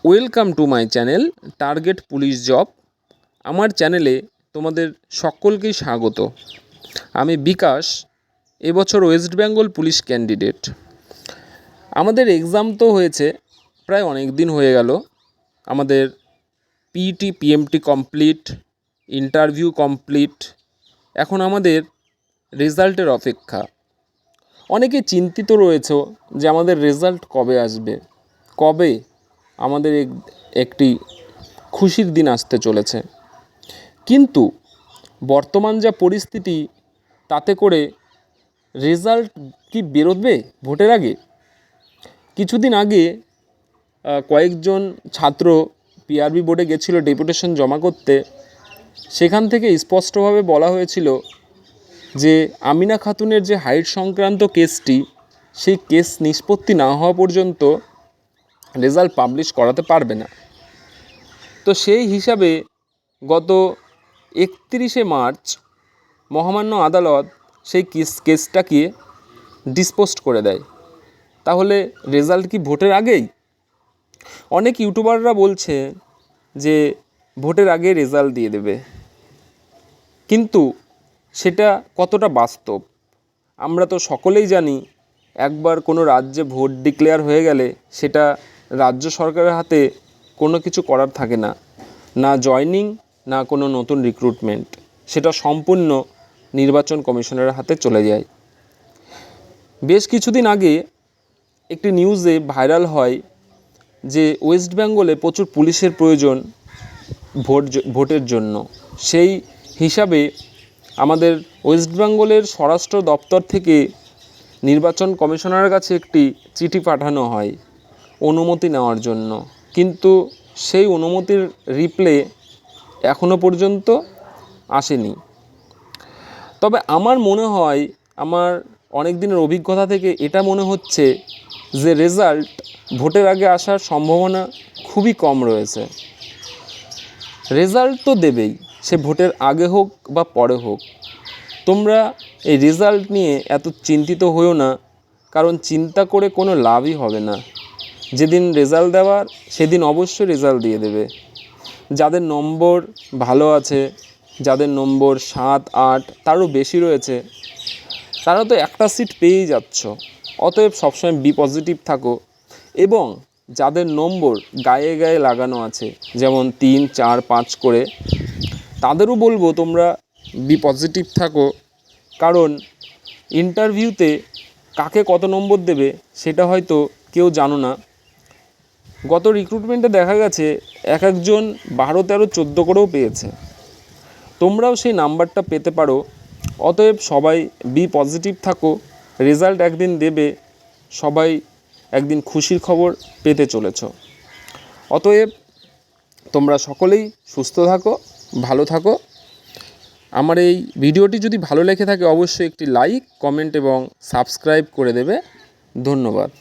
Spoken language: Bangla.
Welcome to my channel target police job. আমার চ্যানেলে তোমাদের সকলকেই স্বাগত। আমি বিকাশ, এবছর ওয়েস্ট বেঙ্গল পুলিশ ক্যান্ডিডেট। আমাদের এক্সাম তো হয়েছে, প্রায় অনেক দিন হয়ে গেল। আমাদের PET PMT complete, interview complete. এখন আমাদের রেজাল্টের অপেক্ষা। অনেকে চিন্তিত রয়েছে যে আমাদের রেজাল্ট কবে আসবে, কবে আমাদের একটি খুশির দিন আসতে চলেছে। কিন্তু বর্তমান যা পরিস্থিতি, তাতে করে রেজাল্ট কি বেরোবে ভোটের আগে? কিছুদিন আগে কয়েকজন ছাত্র পিআরবি বোর্ডে গেছিলো ডেপুটেশন জমা করতে। সেখান থেকে স্পষ্টভাবে বলা হয়েছিল যে আমিনা খাতুনের যে হাইট সংক্রান্ত কেসটি, সেই কেস নিষ্পত্তি না হওয়া পর্যন্ত রেজাল্ট পাবলিশ করাতে পারবে না। তো সেই হিসাবে গত 31শে মার্চ মহামান্য আদালত সেই কেসটাকে ডিসপোজড করে দেয়। তাহলে রেজাল্ট কি ভোটের আগেই? অনেক ইউটিউবাররা বলছে যে ভোটের আগে রেজাল্ট দিয়ে দেবে, কিন্তু সেটা কতটা বাস্তব? আমরা তো সকলেই জানি, একবার কোনো রাজ্যে ভোট ডিক্লেয়ার হয়ে গেলে সেটা রাজ্য সরকারের হাতে কোনো কিছু করার থাকে না, না জয়নিং, না কোনো নতুন রিক্রুটমেন্ট। সেটা সম্পূর্ণ নির্বাচন কমিশনের হাতে চলে যায়। বেশ কিছুদিন আগে একটি নিউজে ভাইরাল হয় যে ওয়েস্ট বেঙ্গলে প্রচুর পুলিশের প্রয়োজন ভোটের জন্য। সেই হিসাবে আমাদের ওয়েস্ট বেঙ্গলের স্বরাষ্ট্র দপ্তর থেকে নির্বাচন কমিশনারের কাছে একটি চিঠি পাঠানো হয় অনুমতি নেওয়ার জন্য, কিন্তু সেই অনুমতির রিপ্লে এখনো পর্যন্ত আসেনি। তবে আমার মনে হয়, আমার অনেক দিনের অভিজ্ঞতা থেকে এটা মনে হচ্ছে যে রেজাল্ট ভোটের আগে আসার সম্ভাবনা খুবই কম রয়েছে। রেজাল্ট তো দেবেই, সে ভোটের আগে হোক বা পরে হোক। তোমরা এই রেজাল্ট নিয়ে এত চিন্তিত হয়েও না, কারণ চিন্তা করে কোনো লাভই হবে না। যেদিন রেজাল্ট দেওয়ার সেদিন অবশ্যই রেজাল্ট দিয়ে দেবে। যাদের নম্বর ভালো আছে, যাদের নম্বর 7, 8 তারও বেশি রয়েছে, তারা তো একটা সিট পেয়েই যাচ্ছ। অতএব সবসময় বি পজিটিভ থাকো, এবং যাদের নম্বর গায়ে গায়ে লাগানো আছে, যেমন 3, 4, 5 করে, তাদেরও বলবো তোমরা বি পজিটিভ থাকো। কারণ ইন্টারভিউতে কাকে কত নম্বর দেবে সেটা হয়তো কেউ জানো না। গত রিক্রুটমেন্টে দেখা গেছে একজন 12, 13, 14 করেও পেয়েছে। তোমরাও সেই নাম্বারটা পেতে পারো। অতএব সবাই বি পজিটিভ থাকো, রেজাল্ট একদিন দেবে, সবাই একদিন খুশির খবর পেতে চলেছ। অতএব তোমরা সকলেই সুস্থ থাকো, ভালো থাকো। আমার এই ভিডিওটি যদি ভালো লেগে থাকে অবশ্যই একটি লাইক, কমেন্ট এবং সাবস্ক্রাইব করে দেবে। ধন্যবাদ।